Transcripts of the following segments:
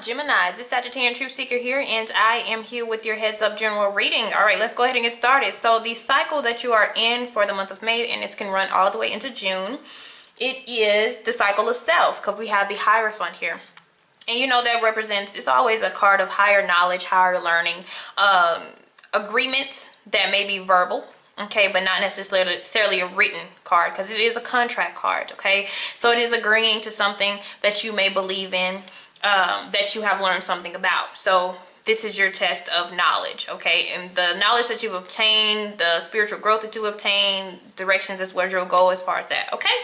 Gemini. This is Sagittarian Truth Seeker here, and I am here with your heads up general reading. All right, let's go ahead and get started. So the cycle that you are in for the month of May, and this can run all the way into June, it is the cycle of self, because we have the Hierophant here. And you know that represents, it's always a card of higher knowledge, higher learning, agreements that may be verbal, okay, but not necessarily a written card, because it is a contract card, okay? So it is agreeing to something that you may believe in, that you have learned something about. So this is your test of knowledge, okay? And the knowledge that you've obtained, the spiritual growth that you obtain, directions is where you'll go as far as that, okay?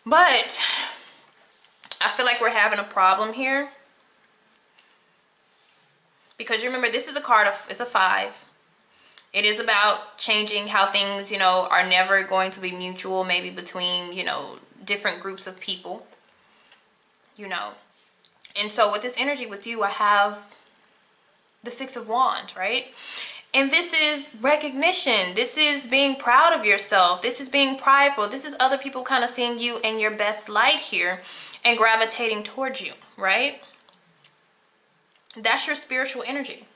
But I feel like we're having a problem here, because you remember this is a card of, it's a 5. It is about changing how things, you know, are never going to be mutual, maybe between, you know, different groups of people, you know. And so with this energy with you, I have the 6 of Wands, right? And this is recognition. This is being proud of yourself. This is being prideful. This is other people kind of seeing you in your best light here and gravitating towards you, right? That's your spiritual energy.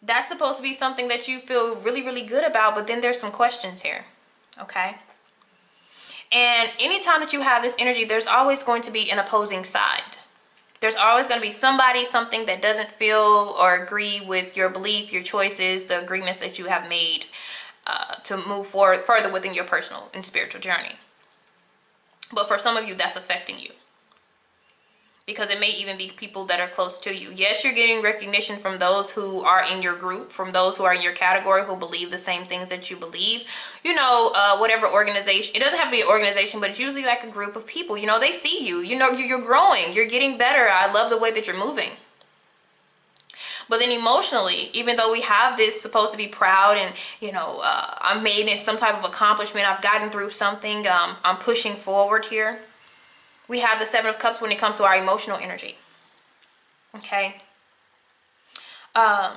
That's supposed to be something that you feel really, really good about, but then there's some questions here, okay? And anytime that you have this energy, there's always going to be an opposing side. There's always going to be somebody, something that doesn't feel or agree with your belief, your choices, the agreements that you have made to move forward further within your personal and spiritual journey. But for some of you, that's affecting you, because it may even be people that are close to you. Yes, you're getting recognition from those who are in your group, from those who are in your category, who believe the same things that you believe. You know, whatever organization, it doesn't have to be an organization, but it's usually like a group of people. You know, they see you. You know, you're growing. You're getting better. I love the way that you're moving. But then emotionally, even though we have this supposed to be proud and, you know, I'm made in some type of accomplishment, I've gotten through something, I'm pushing forward here. We have the 7 of Cups when it comes to our emotional energy, okay? Now,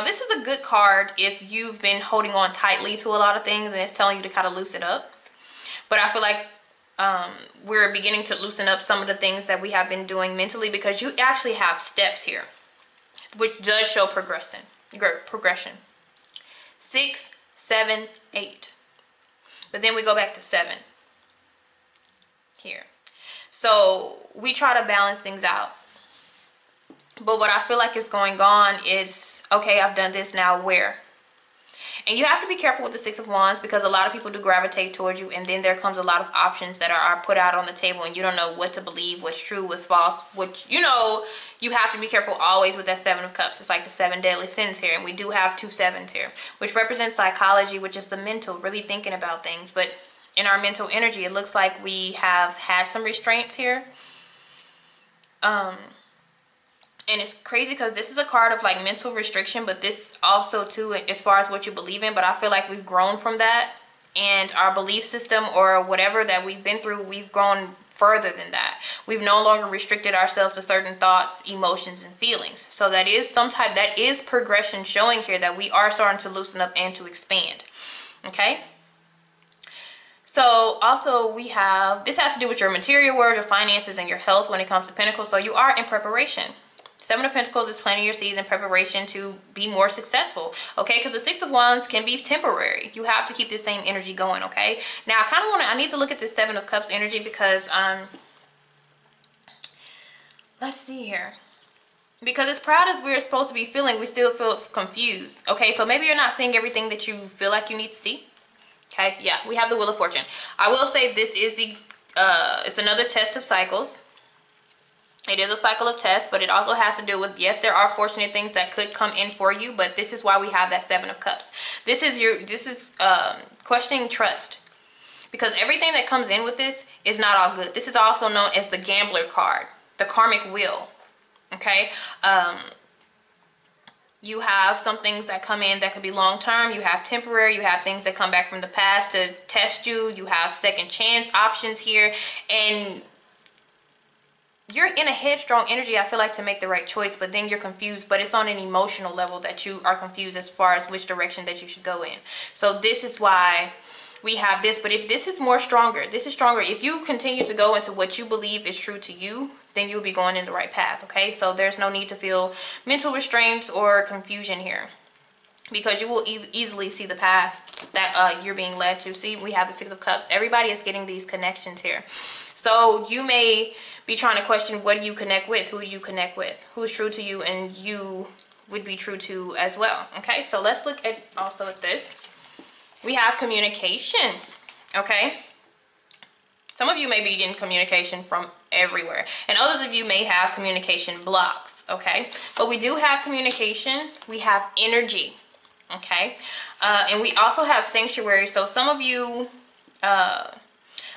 this is a good card if you've been holding on tightly to a lot of things and it's telling you to kind of loosen up. But I feel like we're beginning to loosen up some of the things that we have been doing mentally, because you actually have steps here, which does show progression. 6, 7, 8. But then we go back to 7. Here. So we try to balance things out. But what I feel like is going on is, okay, I've done this, now where? And you have to be careful with the 6 of Wands, because a lot of people do gravitate towards you, and then there comes a lot of options that are put out on the table, and you don't know what to believe, what's true, what's false, which, you know, you have to be careful always with that 7 of Cups. It's like the 7 deadly sins here, and we do have 2 7s here, which represents psychology, which is the mental, really thinking about things. But in our mental energy, it looks like we have had some restraints here. And it's crazy because this is a card of like mental restriction, but this also too, as far as what you believe in. But I feel like we've grown from that, and our belief system or whatever that we've been through, we've grown further than that. We've no longer restricted ourselves to certain thoughts, emotions, and feelings. So that is progression showing here, that we are starting to loosen up and to expand, okay? So also we have, this has to do with your material world, your finances, and your health when it comes to Pentacles. So you are in preparation. 7 of Pentacles is planting your seeds in preparation to be more successful, okay? Because the 6 of Wands can be temporary. You have to keep the same energy going, okay? Now I need to look at this 7 of Cups energy, because let's see here. Because as proud as we're supposed to be feeling, we still feel confused, okay? So maybe you're not seeing everything that you feel like you need to see. Okay, yeah, we have the Wheel of Fortune. I will say this is it's another test of cycles. It is a cycle of tests, but it also has to do with, yes, there are fortunate things that could come in for you, but this is why we have that 7 of Cups. This is questioning trust, because everything that comes in with this is not all good. This is also known as the Gambler card, the karmic wheel, okay? You have some things that come in that could be long-term. You have temporary. You have things that come back from the past to test you. You have second chance options here. And you're in a headstrong energy, I feel like, to make the right choice, but then you're confused. But it's on an emotional level that you are confused as far as which direction that you should go in. So this is why we have this. But if this is more stronger, this is stronger. If you continue to go into what you believe is true to you, then you'll be going in the right path, okay? So there's no need to feel mental restraints or confusion here, because you will easily see the path that you're being led to. See, we have the Six of Cups. Everybody is getting these connections here. So you may be trying to question, what do you connect with? Who do you connect with? Who's true to you and you would be true to as well, okay? So let's look at also at this. We have communication, okay? Some of you may be getting communication from everywhere, and others of you may have communication blocks, okay? But we do have communication. We have energy, okay? And we also have sanctuary. So some of you,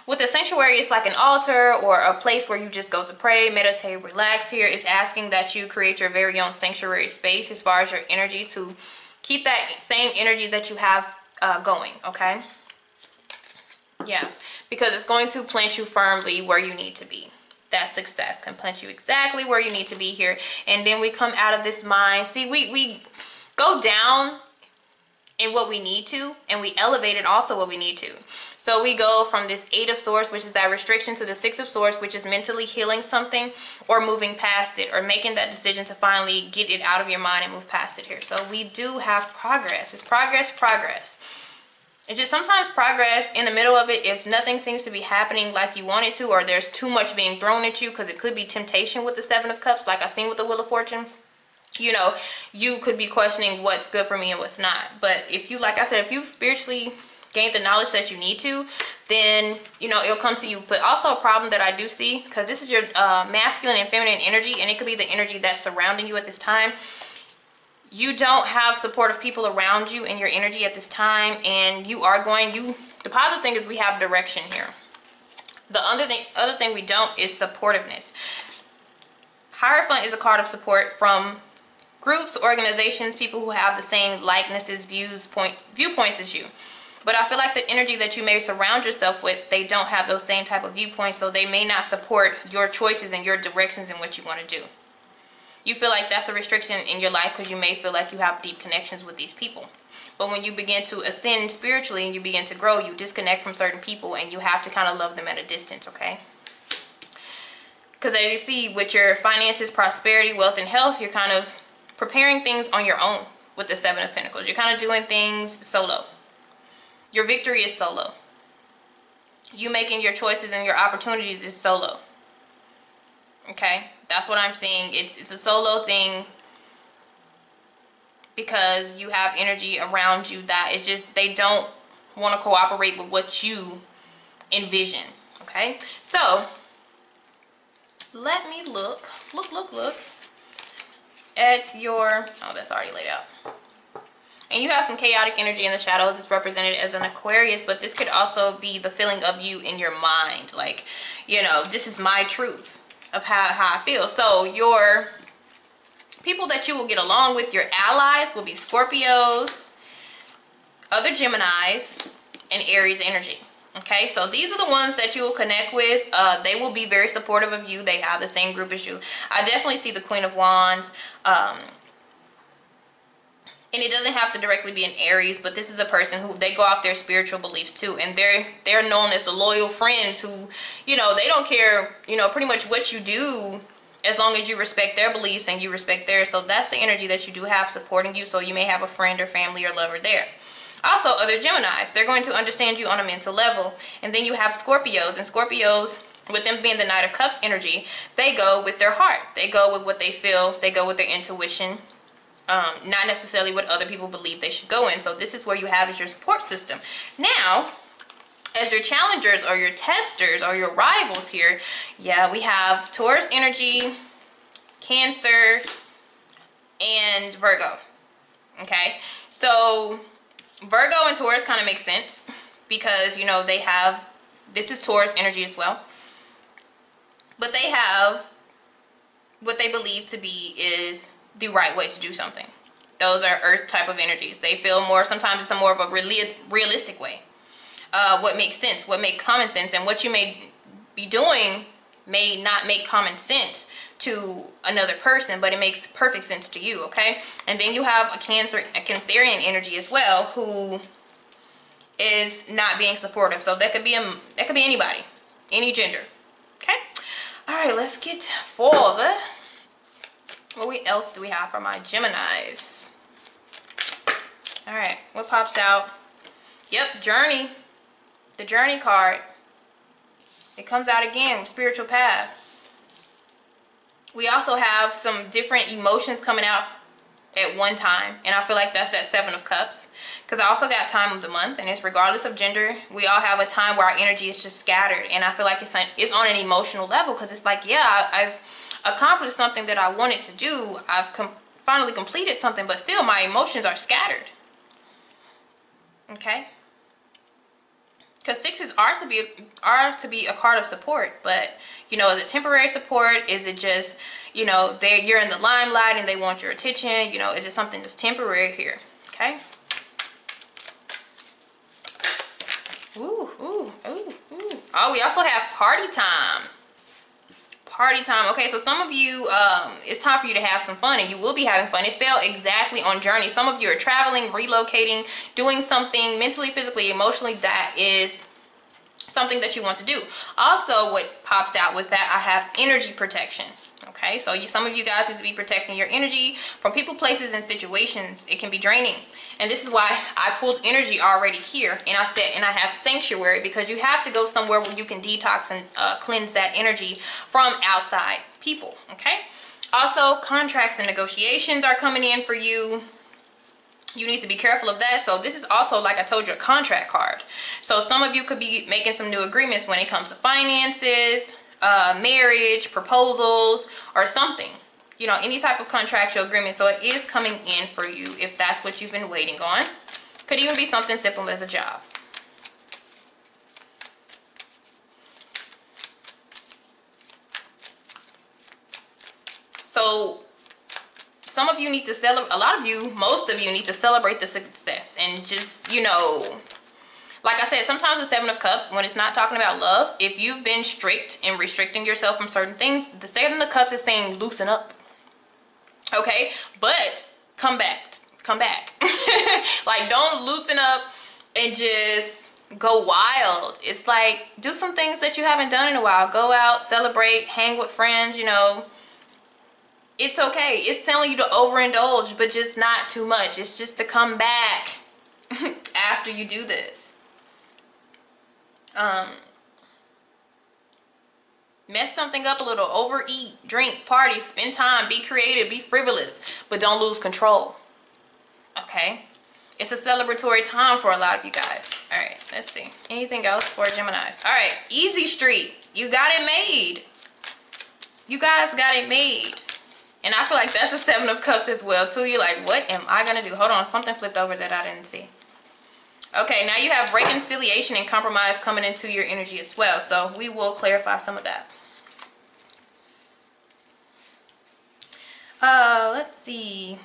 with the sanctuary, it's like an altar or a place where you just go to pray, meditate, relax. Here is asking that you create your very own sanctuary space as far as your energy, to keep that same energy that you have going, okay? Yeah, because it's going to plant you firmly where you need to be. That success can plant you exactly where you need to be here. And then we come out of this mind. See, we go down in what we need to, and we elevate it also what we need to. So we go from this Eight of Swords, which is that restriction, to the Six of Swords, which is mentally healing something or moving past it, or making that decision to finally get it out of your mind and move past it here. So we do have progress. It's progress, progress. It's just sometimes progress in the middle of it, if nothing seems to be happening like you want it to, or there's too much being thrown at you, because it could be temptation with the Seven of Cups, like I seen with the Wheel of Fortune. You know, you could be questioning what's good for me and what's not. But if you, like I said, if you spiritually gain the knowledge that you need to, then, you know, it'll come to you. But also a problem that I do see, because this is your masculine and feminine energy, and it could be the energy that's surrounding you at this time. You don't have supportive people around you in your energy at this time, and you are going, the positive thing is we have direction here. The other thing we don't is supportiveness. Hierophant is a card of support from groups, organizations, people who have the same likenesses, viewpoints as you. But I feel like the energy that you may surround yourself with, they don't have those same type of viewpoints, so they may not support your choices and your directions and what you want to do. You feel like that's a restriction in your life because you may feel like you have deep connections with these people. But when you begin to ascend spiritually and you begin to grow, you disconnect from certain people, and you have to kind of love them at a distance, okay? Because as you see, with your finances, prosperity, wealth, and health, you're kind of preparing things on your own with the Seven of Pentacles. You're kind of doing things solo. Your victory is solo. You making your choices and your opportunities is solo. Okay? That's what I'm seeing. It's a solo thing, because you have energy around you that it just, they don't want to cooperate with what you envision. Okay? So, let me look at your, oh, that's already laid out. And you have some chaotic energy in the shadows. It's represented as an Aquarius, but this could also be the feeling of you in your mind. Like, you know, this is my truth of how I feel. So your people that you will get along with, your allies, will be Scorpios, other Geminis, and Aries energy. Okay, so these are the ones that you will connect with. They will be very supportive of you. They have the same group as you. I definitely see the Queen of Wands. And it doesn't have to directly be an Aries, but this is a person who, they go off their spiritual beliefs too. And they're known as the loyal friends who, you know, they don't care, you know, pretty much what you do, as long as you respect their beliefs and you respect theirs. So that's the energy that you do have supporting you. So you may have a friend or family or lover there. Also, other Geminis, they're going to understand you on a mental level. And then you have Scorpios, and Scorpios, with them being the Knight of Cups energy, they go with their heart. They go with what they feel. They go with their intuition. Not necessarily what other people believe they should go in. So this is where you have as your support system. Now, as your challengers or your testers or your rivals here, yeah, we have Taurus energy, Cancer, and Virgo. Okay, so Virgo and Taurus kind of make sense because, you know, they have, this is Taurus energy as well, but they have what they believe to be is the right way to do something. Those are earth type of energies. They feel more, sometimes it's a more of a realistic way. What makes sense, what makes common sense, and what you may be doing may not make common sense to another person, but it makes perfect sense to you, okay? And then you have a Cancerian energy as well, who is not being supportive. So that could be anybody, any gender. Okay. All right, let's get for the, what else do we have for my Geminis? All right, what pops out? Yep, journey. The journey card. It comes out again, spiritual path. We also have some different emotions coming out at one time, and I feel like that's that Seven of Cups, because I also got time of the month, and it's regardless of gender, we all have a time where our energy is just scattered, and I feel like it's on an emotional level, because it's like, yeah, I've accomplished something that I wanted to do, I've finally completed something, but still my emotions are scattered. Okay, because sixes are to be a card of support, but you know, is it temporary support? Is it just, you know, you're in the limelight and they want your attention? You know, is it something that's temporary here? Okay. Ooh, ooh, ooh, ooh. Oh, we also have party time. Party time. Okay, so some of you, it's time for you to have some fun, and you will be having fun. It fell exactly on journey. Some of you are traveling, relocating, doing something mentally, physically, emotionally that is something that you want to do. Also, what pops out with that, I have energy protection. Okay, so some of you guys need to be protecting your energy from people, places, and situations. It can be draining, and this is why I pulled energy already here, and I said, and I have sanctuary, because you have to go somewhere where you can detox and cleanse that energy from outside people. Okay, also contracts and negotiations are coming in for you. You need to be careful of that. So this is also, like I told you, a contract card. So some of you could be making some new agreements when it comes to finances, marriage, proposals, or something. You know, any type of contractual agreement. So it is coming in for you if that's what you've been waiting on. Could even be something simple as a job. So some of you need to celebrate, a lot of you, most of you need to celebrate the success, and just, you know, like I said, sometimes the Seven of Cups, when it's not talking about love, if you've been strict and restricting yourself from certain things, the Seven of Cups is saying loosen up. Okay, but come back. Like, don't loosen up and just go wild. It's like, do some things that you haven't done in a while. Go out, celebrate, hang with friends, you know. It's okay. It's telling you to overindulge, but just not too much. It's just to come back after you do this. Mess something up a little. Overeat, drink, party, spend time, be creative, be frivolous, but don't lose control. Okay? It's a celebratory time for a lot of you guys. All right, let's see. Anything else for Geminis? All right, easy street. You got it made. You guys got it made. And I feel like that's a Seven of Cups as well, too. You're like, what am I going to do? Hold on. Something flipped over that I didn't see. Okay, now you have reconciliation and compromise coming into your energy as well. So we will clarify some of that. Let's see.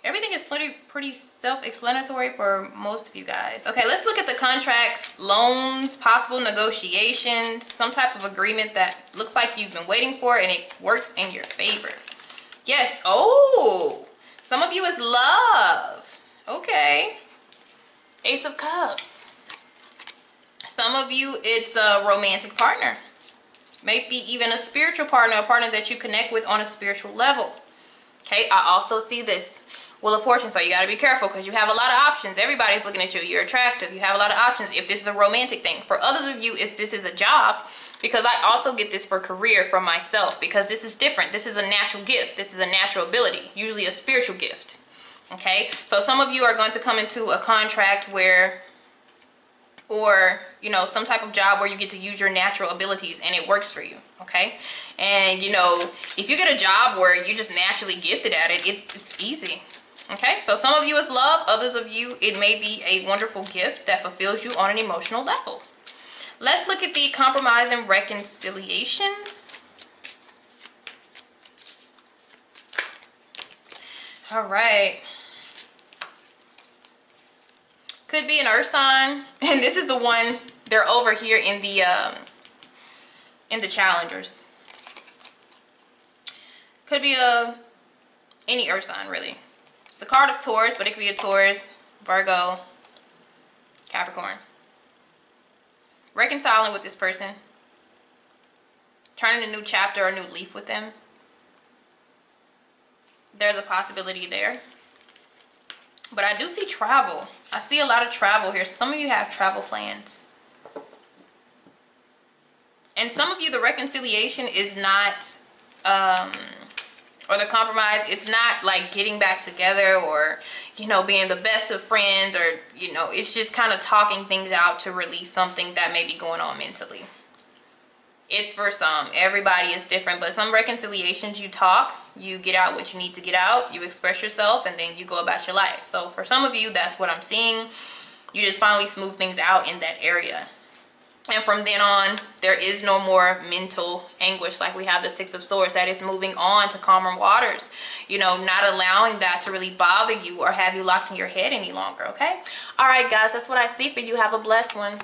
Everything is pretty self-explanatory for most of you guys. Okay, let's look at the contracts, loans, possible negotiations, some type of agreement that looks like you've been waiting for and it works in your favor. Yes. Oh, some of you is love. Okay. Ace of Cups. Some of you, it's a romantic partner. Maybe even a spiritual partner, a partner that you connect with on a spiritual level. Okay, I also see this Wheel of Fortune, so you got to be careful because you have a lot of options. Everybody's looking at you. You're attractive. You have a lot of options if this is a romantic thing. For others of you, this is a job, because I also get this for career from myself, because this is different. This is a natural gift. This is a natural ability, usually a spiritual gift. Okay, so some of you are going to come into a contract where, or, you know, some type of job where you get to use your natural abilities and it works for you. Okay, and you know, if you get a job where you're just naturally gifted at it, it's easy. Okay, so some of you is love, others of you, it may be a wonderful gift that fulfills you on an emotional level. Let's look at the compromise and reconciliations. All right. Could be an earth sign, and this is the one, they're over here in the challengers. Could be any earth sign, really. It's a card of Taurus, but it could be a Taurus, Virgo, Capricorn. Reconciling with this person. Turning a new chapter or a new leaf with them. There's a possibility there. But I do see travel. I see a lot of travel here. Some of you have travel plans. And some of you, the reconciliation is not, or the compromise, it's not like getting back together or, you know, being the best of friends, or, you know, it's just kind of talking things out to release something that may be going on mentally. It's for some. Everybody is different, but some reconciliations, you talk, you get out what you need to get out, you express yourself, and then you go about your life. So for some of you, that's what I'm seeing. You just finally smooth things out in that area. And from then on, there is no more mental anguish. Like we have the Six of Swords, that is moving on to calmer waters. You know, not allowing that to really bother you or have you locked in your head any longer, okay? All right, guys, that's what I see for you. Have a blessed one.